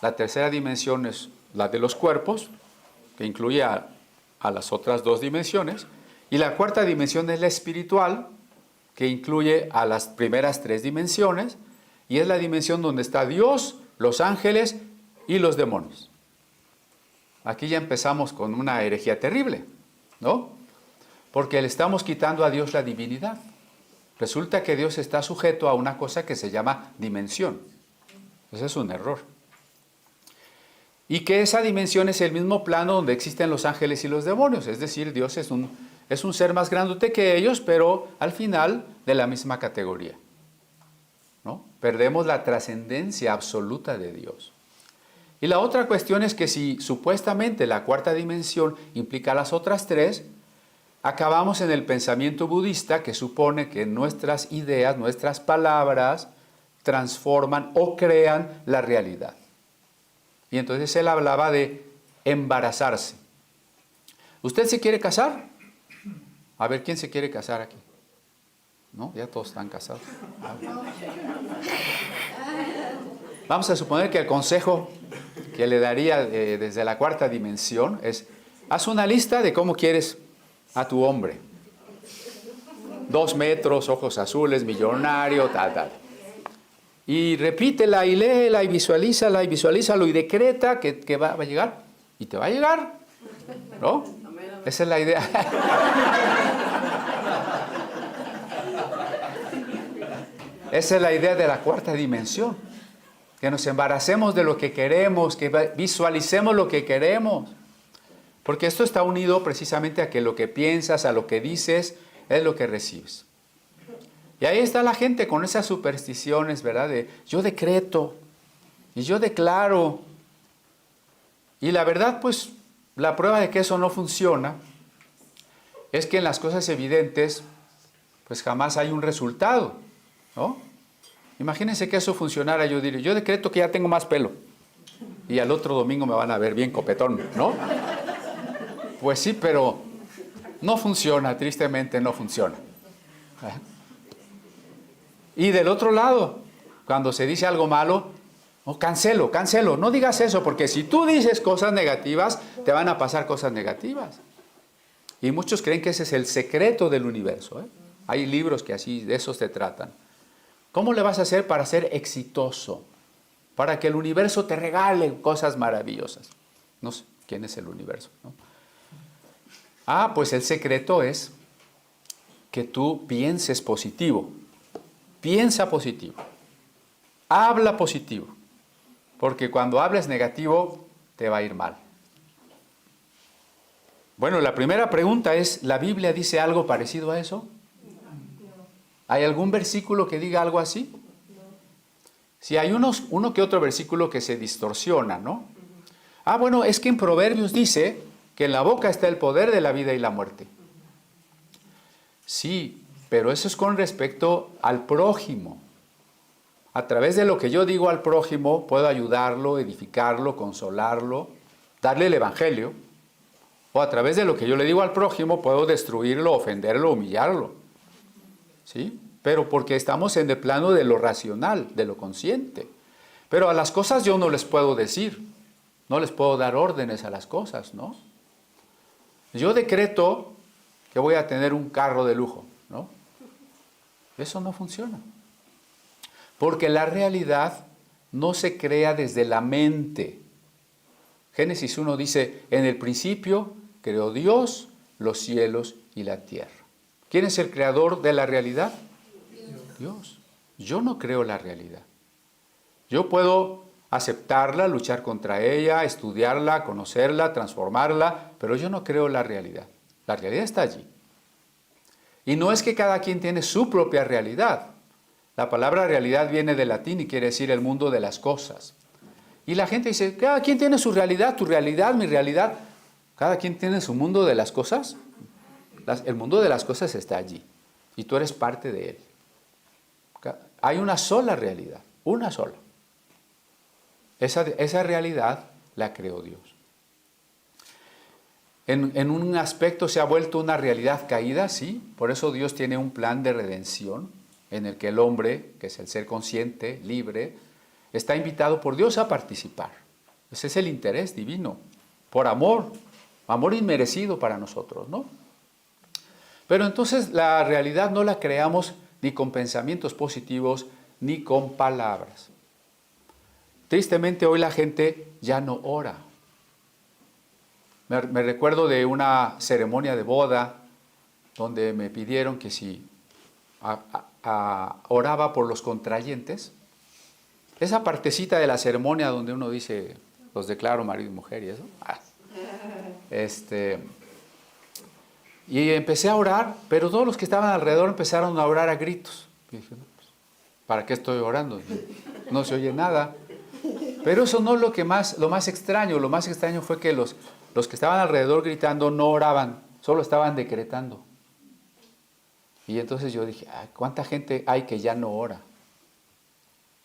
la tercera dimensión es la de los cuerpos, que incluye a las otras dos dimensiones, y la cuarta dimensión es la espiritual, que incluye a las primeras tres dimensiones, y es la dimensión donde está Dios, los ángeles y los demonios. Aquí ya empezamos con una herejía terrible, ¿no? Porque le estamos quitando a Dios la divinidad. Resulta que Dios está sujeto a una cosa que se llama dimensión. Ese es un error. Y que esa dimensión es el mismo plano donde existen los ángeles y los demonios. Es decir, Dios es un ser más grandote que ellos, pero al final de la misma categoría, ¿no? Perdemos la trascendencia absoluta de Dios. Y la otra cuestión es que si supuestamente la cuarta dimensión implica las otras tres, acabamos en el pensamiento budista que supone que nuestras ideas, nuestras palabras transforman o crean la realidad. Y entonces él hablaba de embarazarse. ¿Usted se quiere casar? A ver, ¿quién se quiere casar aquí? ¿No? Ya todos están casados. Vamos a suponer que el consejo que le daría desde la cuarta dimensión es: haz una lista de cómo quieres a tu hombre. 2 metros, ojos azules, millonario, tal. Y repítela y léela y visualízalo y decreta que va a llegar. Y te va a llegar, ¿no? Esa es la idea. Esa es la idea de la cuarta dimensión. Que nos embaracemos de lo que queremos, que visualicemos lo que queremos. Porque esto está unido precisamente a que lo que piensas, a lo que dices, es lo que recibes. Y ahí está la gente con esas supersticiones, ¿verdad? De yo decreto y yo declaro. Y la verdad, pues, la prueba de que eso no funciona es que en las cosas evidentes, pues jamás hay un resultado, ¿no? Imagínense que eso funcionara, yo diría, yo decreto que ya tengo más pelo. Y al otro domingo me van a ver bien copetón, ¿no? Pues sí, pero no funciona, tristemente no funciona. Y del otro lado, cuando se dice algo malo, oh, cancelo, no digas eso, porque si tú dices cosas negativas, te van a pasar cosas negativas. Y muchos creen que ese es el secreto del universo, ¿eh? Hay libros que así, de esos te tratan. ¿Cómo le vas a hacer para ser exitoso? Para que el universo te regale cosas maravillosas. No sé, ¿quién es el universo, no? Pues el secreto es que tú pienses positivo. piensa positivo, habla positivo, porque cuando hables negativo te va a ir mal. Bueno, la primera pregunta es, ¿la Biblia dice algo parecido a eso? ¿Hay algún versículo que diga algo así? Sí, hay uno que otro versículo que se distorsiona, ¿no? Ah, bueno, es que en Proverbios dice que en la boca está el poder de la vida y la muerte. Sí, pero eso es con respecto al prójimo. A través de lo que yo digo al prójimo, puedo ayudarlo, edificarlo, consolarlo, darle el evangelio. O a través de lo que yo le digo al prójimo, puedo destruirlo, ofenderlo, humillarlo. ¿Sí? Pero porque estamos en el plano de lo racional, de lo consciente. Pero a las cosas yo no les puedo decir, no les puedo dar órdenes a las cosas, ¿no? Yo decreto que voy a tener un carro de lujo, ¿no? Eso no funciona. Porque la realidad no se crea desde la mente. Génesis 1 dice, en el principio creó Dios los cielos y la tierra. ¿Quién es el creador de la realidad? Dios. Yo no creo la realidad. Yo puedo aceptarla, luchar contra ella, estudiarla, conocerla, transformarla, pero yo no creo la realidad. La realidad está allí. Y no es que cada quien tiene su propia realidad. La palabra realidad viene del latín y quiere decir el mundo de las cosas. Y la gente dice, cada quien tiene su realidad, tu realidad, mi realidad. Cada quien tiene su mundo de las cosas. El mundo de las cosas está allí. Y tú eres parte de él. Hay una sola realidad, una sola. Esa realidad la creó Dios. En un aspecto se ha vuelto una realidad caída, sí. Por eso Dios tiene un plan de redención en el que el hombre, que es el ser consciente, libre, está invitado por Dios a participar. Ese es el interés divino, por amor, amor inmerecido para nosotros, ¿no? Pero entonces la realidad no la creamos ni con pensamientos positivos, ni con palabras. Tristemente hoy la gente ya no ora. Me recuerdo de una ceremonia de boda donde me pidieron que si oraba por los contrayentes, esa partecita de la ceremonia donde uno dice, los declaro marido y mujer y eso, y empecé a orar, pero todos los que estaban alrededor empezaron a orar a gritos. Y dije, no, pues, ¿para qué estoy orando? No se oye nada. Pero eso no es lo más extraño. Lo más extraño fue que los que estaban alrededor gritando no oraban, solo estaban decretando. Y entonces yo dije, ¿cuánta gente hay que ya no ora?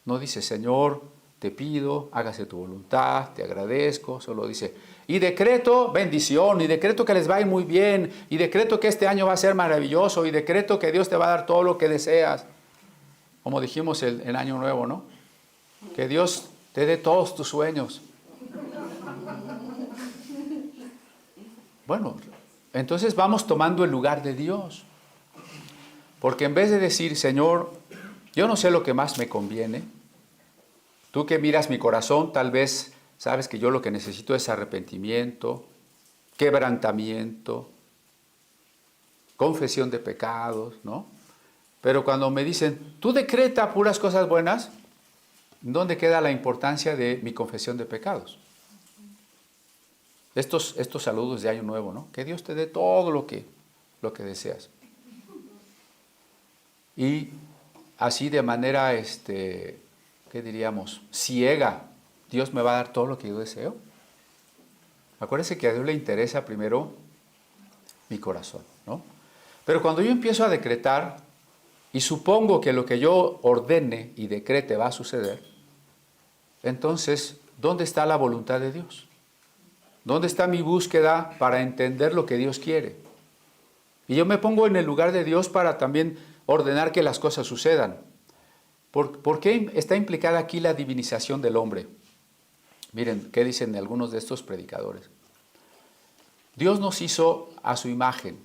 No dice, Señor, te pido, hágase tu voluntad, te agradezco. Solo dice, y decreto bendición, y decreto que les va a ir muy bien, y decreto que este año va a ser maravilloso, y decreto que Dios te va a dar todo lo que deseas. Como dijimos el año nuevo, ¿no? Que Dios te dé todos tus sueños. Bueno, entonces vamos tomando el lugar de Dios. Porque en vez de decir, Señor, yo no sé lo que más me conviene, tú que miras mi corazón, tal vez sabes que yo lo que necesito es arrepentimiento, quebrantamiento, confesión de pecados, ¿no? Pero cuando me dicen, tú decreta puras cosas buenas, ¿dónde queda la importancia de mi confesión de pecados? Estos saludos de Año Nuevo, ¿no? Que Dios te dé todo lo que deseas. Y así de manera, ¿qué diríamos? Ciega, Dios me va a dar todo lo que yo deseo. Acuérdense que a Dios le interesa primero mi corazón, ¿no? Pero cuando yo empiezo a decretar y supongo que lo que yo ordene y decrete va a suceder, entonces, ¿dónde está la voluntad de Dios? ¿Dónde está mi búsqueda para entender lo que Dios quiere? Y yo me pongo en el lugar de Dios para también ordenar que las cosas sucedan. ¿Por qué está implicada aquí la divinización del hombre? Miren, ¿qué dicen algunos de estos predicadores? Dios nos hizo a su imagen,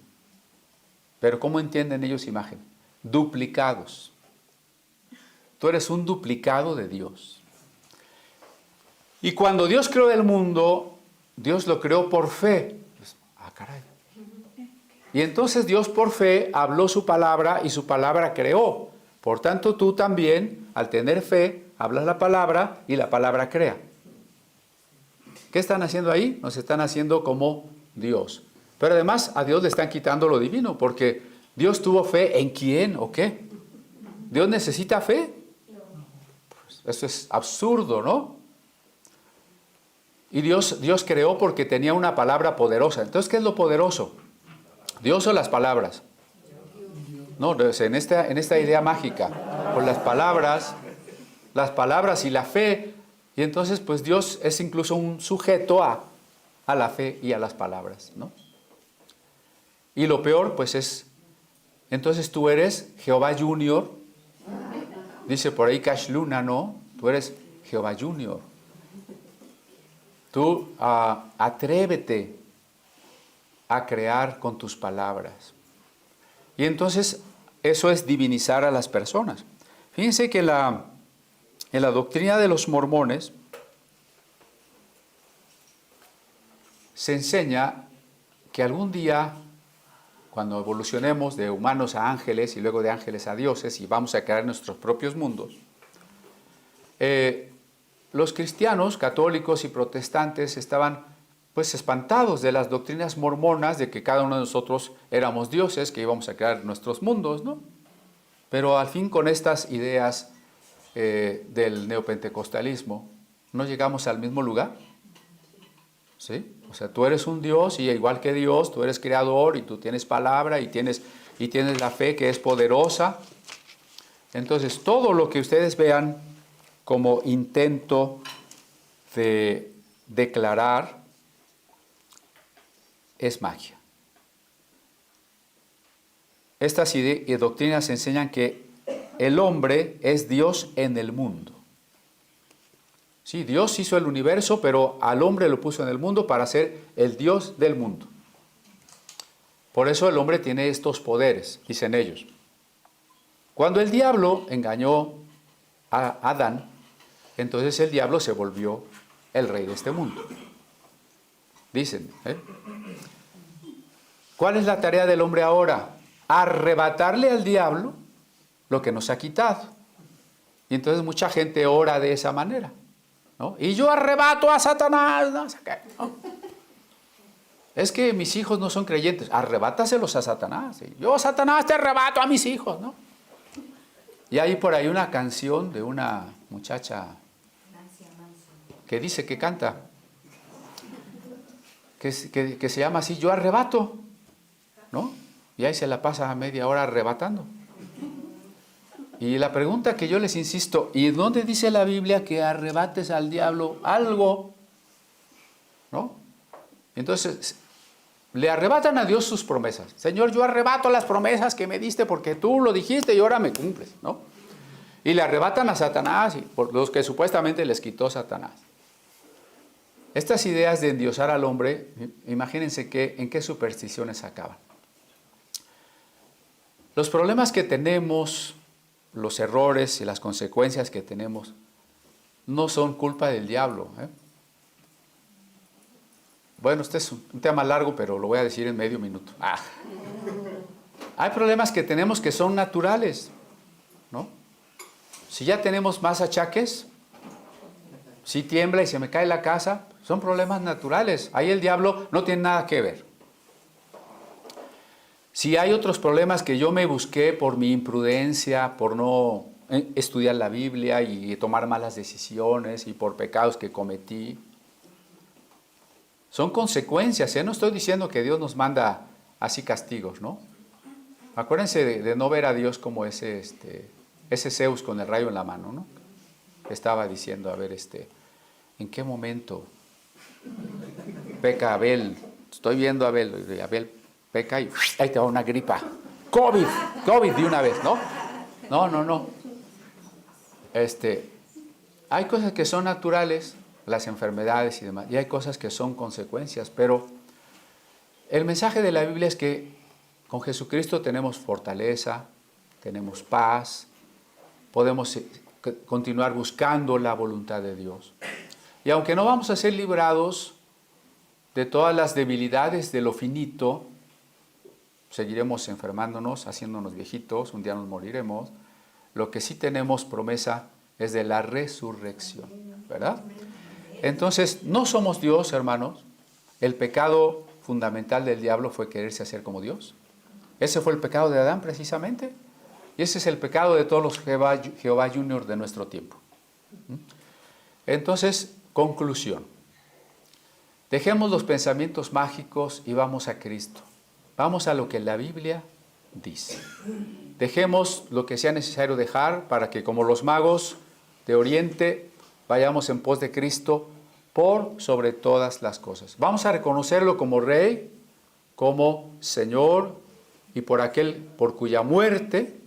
pero ¿cómo entienden ellos imagen? Duplicados. Tú eres un duplicado de Dios. Y cuando Dios creó el mundo, Dios lo creó por fe. Caray. Y entonces Dios por fe habló su palabra y su palabra creó. Por tanto, tú también, al tener fe, hablas la palabra y la palabra crea. ¿Qué están haciendo ahí? Nos están haciendo como Dios. Pero además a Dios le están quitando lo divino, porque Dios tuvo fe ¿en quién o qué? ¿Dios necesita fe? Pues eso es absurdo, ¿no? Y Dios creó porque tenía una palabra poderosa. Entonces, ¿qué es lo poderoso? ¿Dios o las palabras? No, en esta idea mágica, con las palabras y la fe. Y entonces, pues Dios es incluso un sujeto a la fe y a las palabras, ¿no? Y lo peor, pues es, entonces tú eres Jehová Junior, dice por ahí Cash Luna, ¿no? Tú eres Jehová Junior. Tú atrévete a crear con tus palabras. Y entonces eso es divinizar a las personas. Fíjense que en la doctrina de los mormones se enseña que algún día, cuando evolucionemos de humanos a ángeles y luego de ángeles a dioses y vamos a crear nuestros propios mundos, los cristianos, católicos y protestantes estaban pues espantados de las doctrinas mormonas de que cada uno de nosotros éramos dioses, que íbamos a crear nuestros mundos, ¿no? Pero al fin con estas ideas del neopentecostalismo, ¿no llegamos al mismo lugar? ¿Sí? O sea, tú eres un Dios y igual que Dios, tú eres creador y tú tienes palabra y tienes la fe que es poderosa. Entonces, todo lo que ustedes vean como intento de declarar es magia. Estas doctrinas enseñan que el hombre es Dios en el mundo. Sí, Dios hizo el universo, pero al hombre lo puso en el mundo para ser el Dios del mundo. Por eso el hombre tiene estos poderes, dicen ellos. Cuando el diablo engañó a Adán, entonces el diablo se volvió el rey de este mundo. Dicen, ¿cuál es la tarea del hombre ahora? Arrebatarle al diablo lo que nos ha quitado. Y entonces mucha gente ora de esa manera, ¿no? Y yo arrebato a Satanás, ¿no? Es que mis hijos no son creyentes, arrebátaselos a Satanás. Yo, Satanás, te arrebato a mis hijos, ¿no? Y hay por ahí una canción de una muchacha que dice, que canta, que se llama así, yo arrebato, ¿no? Y ahí se la pasa a media hora arrebatando. Y la pregunta que yo les insisto, ¿y dónde dice la Biblia que arrebates al diablo algo? ¿No? Entonces, le arrebatan a Dios sus promesas. Señor, yo arrebato las promesas que me diste porque tú lo dijiste y ahora me cumples, ¿no? Y le arrebatan a Satanás, por los que supuestamente les quitó Satanás. Estas ideas de endiosar al hombre, imagínense en qué supersticiones acaban. Los problemas que tenemos, los errores y las consecuencias que tenemos, no son culpa del diablo, ¿eh? Bueno, este es un tema largo, pero lo voy a decir en medio minuto. Hay problemas que tenemos que son naturales, ¿no? Si ya tenemos más achaques, si tiembla y se me cae la casa, son problemas naturales. Ahí el diablo no tiene nada que ver. Si hay otros problemas que yo me busqué por mi imprudencia, por no estudiar la Biblia y tomar malas decisiones y por pecados que cometí, son consecuencias, ¿eh? No estoy diciendo que Dios nos manda así castigos, ¿no? Acuérdense de no ver a Dios como ese Zeus con el rayo en la mano, ¿no? Estaba diciendo, a ver, ¿en qué momento peca Abel? Estoy viendo a Abel, y Abel peca y ahí te va una gripa. COVID de una vez, ¿no? No. Hay cosas que son naturales, las enfermedades y demás, y hay cosas que son consecuencias, pero el mensaje de la Biblia es que con Jesucristo tenemos fortaleza, tenemos paz, podemos continuar buscando la voluntad de Dios. Y aunque no vamos a ser librados de todas las debilidades de lo finito, seguiremos enfermándonos, haciéndonos viejitos, un día nos moriremos, lo que sí tenemos promesa es de la resurrección, ¿verdad? Entonces, no somos Dios, hermanos. El pecado fundamental del diablo fue quererse hacer como Dios. Ese fue el pecado de Adán, precisamente. Y ese es el pecado de todos los Jehová Junior de nuestro tiempo. Entonces, conclusión. Dejemos los pensamientos mágicos y vamos a Cristo. Vamos a lo que la Biblia dice. Dejemos lo que sea necesario dejar para que, como los magos de Oriente, vayamos en pos de Cristo por sobre todas las cosas. Vamos a reconocerlo como Rey, como Señor, y por aquel por cuya muerte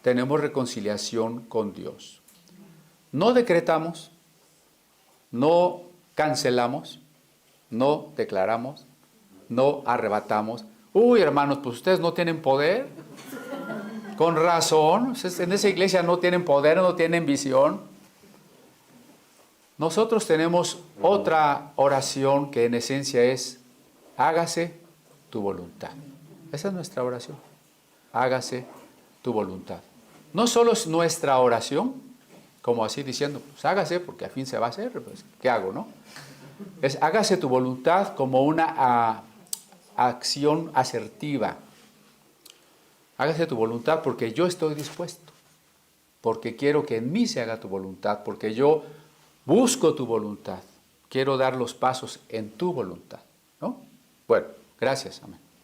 tenemos reconciliación con Dios. No decretamos, no cancelamos, no declaramos, no arrebatamos. Uy, hermanos, pues ustedes no tienen poder. Con razón, en esa iglesia no tienen poder, no tienen visión. Nosotros tenemos otra oración que en esencia es: hágase tu voluntad. Esa es nuestra oración. Hágase tu voluntad. No solo es nuestra oración, como así diciendo, pues hágase porque al fin se va a hacer, pues, ¿qué hago, no? Es hágase tu voluntad como una acción asertiva. Hágase tu voluntad porque yo estoy dispuesto, porque quiero que en mí se haga tu voluntad, porque yo busco tu voluntad, quiero dar los pasos en tu voluntad, ¿no? Bueno, gracias, amén.